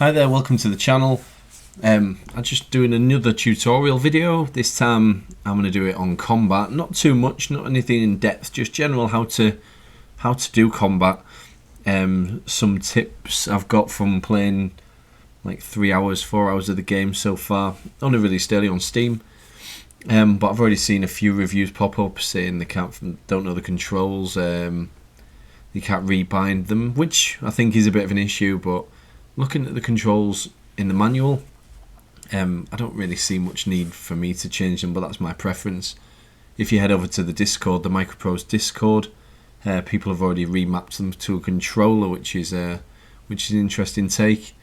Hi there, welcome to the channel. I'm just doing another tutorial video. This time I'm going to do it on combat. Not too much, not anything in depth, just general how to do combat. Some tips I've got from playing like 4 hours of the game so far. Only released early on Steam, but I've already seen a few reviews pop up saying they don't know the controls, you can't rebind them, which I think is a bit of an issue. But looking at the controls in the manual, I don't really see much need for me to change them, but that's my preference. If you head over to the Discord, the Microprose Discord, people have already remapped them to a controller, which is an interesting take.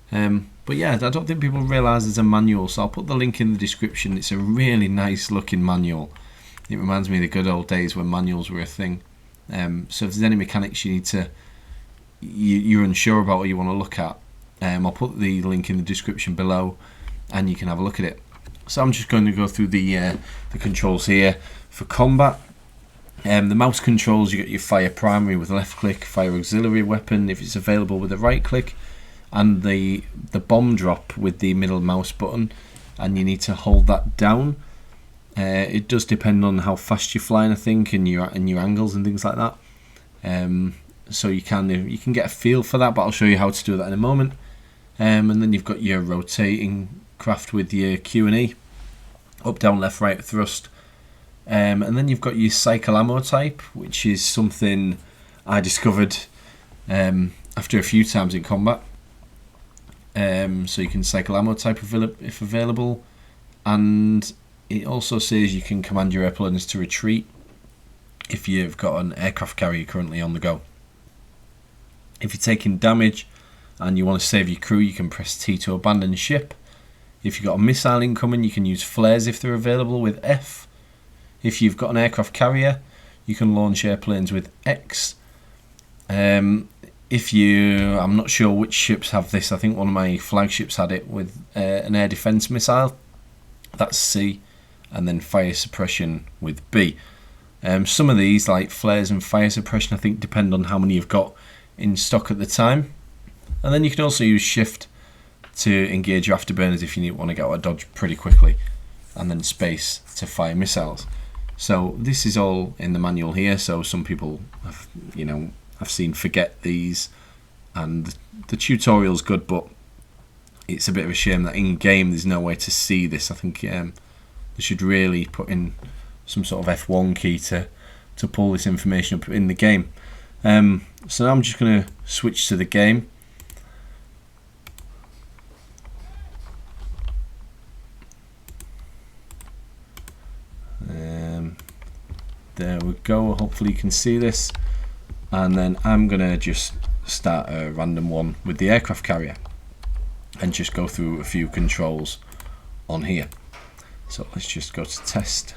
But yeah, I don't think people realise there's a manual, so I'll put the link in the description. It's a really nice looking manual. It reminds me of the good old days when manuals were a thing. So if there's any mechanics you're unsure about or you want to look at, I'll put the link in the description below and you can have a look at it. So I'm just going to go through the controls here for combat. The mouse controls, you got your fire primary with left click, fire auxiliary weapon if it's available with the right click, and the bomb drop with the middle mouse button, and you need to hold that down. It does depend on how fast you're flying, I think, and your angles and things like that. So you can get a feel for that, but I'll show you how to do that in a moment. And then you've got your rotating craft with your Q and E, up, down, left, right, thrust. And then you've got your cycle ammo type, which is something I discovered after a few times in combat. So you can cycle ammo type if available, and it also says you can command your airplanes to retreat if you've got an aircraft carrier currently on the go. If you're taking damage and you want to save your crew, you can press T to abandon ship. If you've got a missile incoming, you can use flares if they're available with F. If you've got an aircraft carrier, you can launch airplanes with X. I'm not sure which ships have this. I think one of my flagships had it with an air defense missile. That's C. And then fire suppression with B. Some of these, like flares and fire suppression, I think depend on how many you've got in stock at the time. And then you can also use shift to engage your afterburners if you want to get out of dodge pretty quickly, and then space to fire missiles. So this is all in the manual here. So some people I've seen forget these, and the tutorial's good, but it's a bit of a shame that in game there's no way to see this. I think they should really put in some sort of F1 key to pull this information up in the game. So I'm just going to switch to the game. There we go, hopefully you can see this. And then I'm going to just start a random one with the aircraft carrier and just go through a few controls on here. So let's just go to test.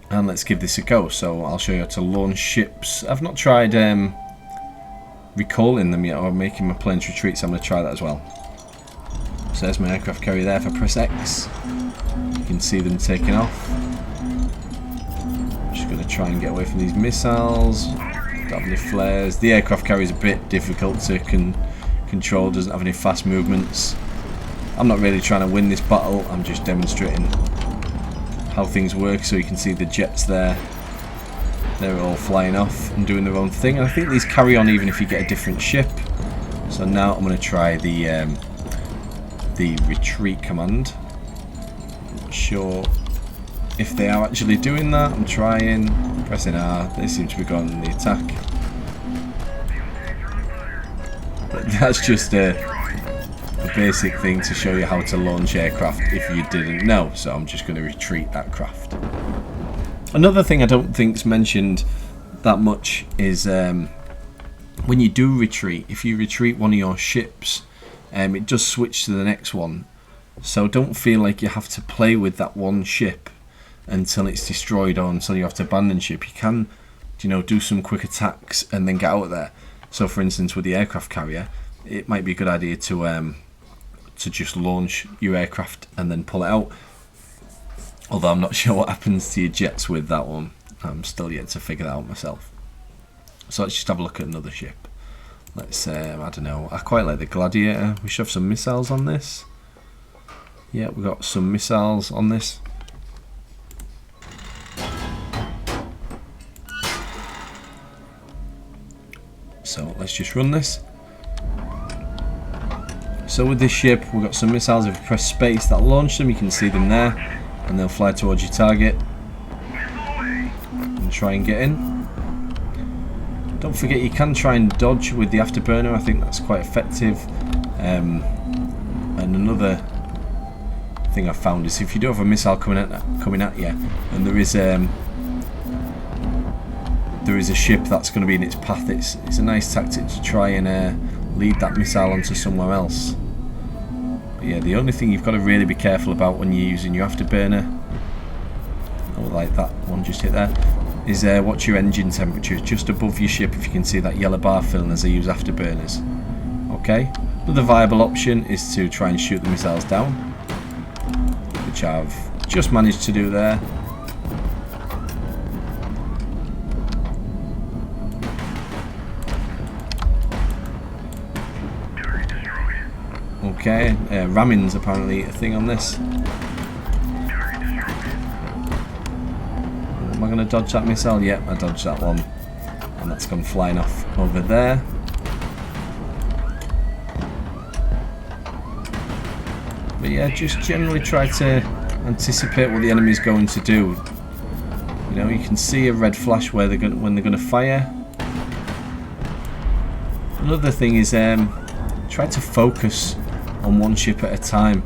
And let's give this a go. So I'll show you how to launch ships. I've not tried recalling them yet or making my planes retreat, so I'm going to try that as well. So there's my aircraft carrier there. If I press X, you can see them taking off. I'm just going to try and get away from these missiles. Don't have any flares. The aircraft carrier is a bit difficult to control, doesn't have any fast movements. I'm not really trying to win this battle, I'm just demonstrating how things work. So you can see the jets there, they're all flying off and doing their own thing, and I think these carry on even if you get a different ship. So now I'm going to try the retreat command. I'm not sure if they are actually doing that. I'm trying, pressing R, they seem to be going on the attack. But that's just a basic thing to show you how to launch aircraft if you didn't know. So I'm just going to retreat that craft. Another thing I don't think's mentioned that much is when you do retreat, if you retreat one of your ships, it does switch to the next one. So don't feel like you have to play with that one ship until it's destroyed or until you have to abandon ship. You can, do some quick attacks and then get out of there. So for instance, with the aircraft carrier, it might be a good idea to just launch your aircraft and then pull it out. Although I'm not sure what happens to your jets with that one. I'm still yet to figure that out myself. So let's just have a look at another ship. Let's, I don't know, I quite like the Gladiator. We should have some missiles on this. Yeah, we've got some missiles on this. So let's just run this. So with this ship, we've got some missiles. If you press space, that'll launch them. You can see them there, and they'll fly towards your target and try and get in. Don't forget, you can try and dodge with the afterburner. I think that's quite effective. And another thing I've found is if you do have a missile coming at you, and there is a ship that's going to be in its path, it's a nice tactic to try and lead that missile onto somewhere else. But yeah, the only thing you've got to really be careful about when you're using your afterburner, like that one just hit there, is watch your engine temperature just above your ship. If you can see that yellow bar filling as they use afterburners. Okay, another viable option is to try and shoot the missiles down, which I've just managed to do there. Okay, ramming's apparently a thing on this. Am I going to dodge that missile? Yep, I dodged that one. And that's gone flying off over there. But yeah, just generally try to anticipate what the enemy's going to do. You know, you can see a red flash when they're going to fire. Another thing is try to focus on one ship at a time.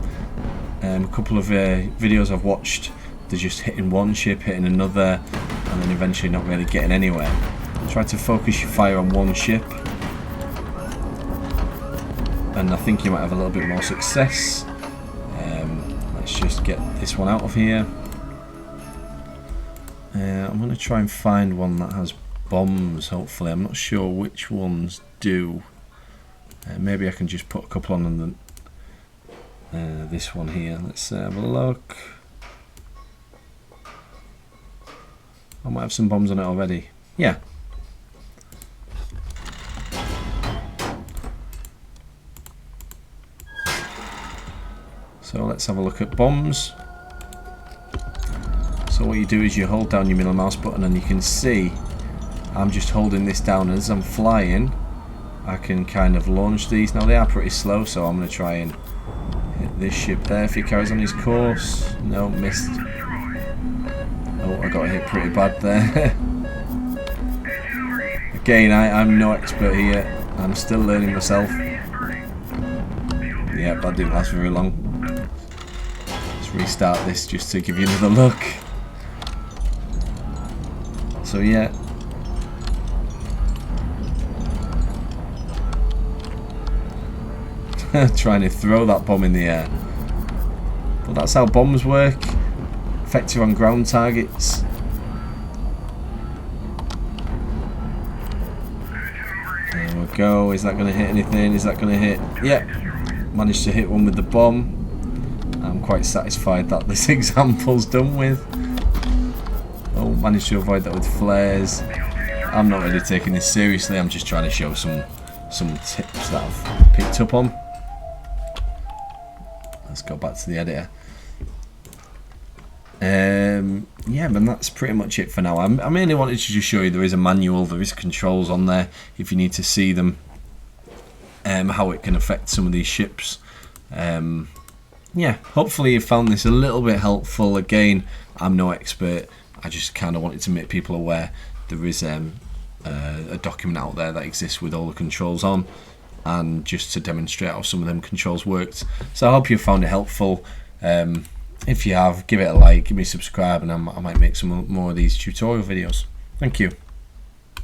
A couple of videos I've watched, they're just hitting one ship, hitting another, and then eventually not really getting anywhere. Try to focus your fire on one ship, and I think you might have a little bit more success. Let's just get this one out of here. I'm going to try and find one that has bombs, hopefully. I'm not sure which ones do. Maybe I can just put a couple on this one here. Let's have a look. I might have some bombs on it already. Yeah. So let's have a look at bombs. So what you do is you hold down your middle mouse button, and you can see I'm just holding this down. As I'm flying, I can kind of launch these. Now they are pretty slow, so I'm going to try and hit this ship there if he carries on his course. No, missed. Oh, I got hit pretty bad there. Again, I'm no expert here. I'm still learning myself. Yeah, that didn't last very long. Let's restart this just to give you another look. So yeah. Trying to throw that bomb in the air. But that's how bombs work. Effective on ground targets. There we go. Is that going to hit anything? Is that going to hit? Yep. Managed to hit one with the bomb. I'm quite satisfied that this example's done with. Oh, managed to avoid that with flares. I'm not really taking this seriously. I'm just trying to show some tips that I've picked up on. Let's go back to the editor. Yeah, but that's pretty much it for now. I mainly wanted to just show you there is a manual, there is controls on there if you need to see them, how it can affect some of these ships. Yeah, hopefully you found this a little bit helpful. Again, I'm no expert. I just kind of wanted to make people aware there is a document out there that exists with all the controls on, and just to demonstrate how some of them controls worked. So I hope you found it helpful. If you have, give it a like, give me a subscribe, and I might make some more of these tutorial videos. Thank you.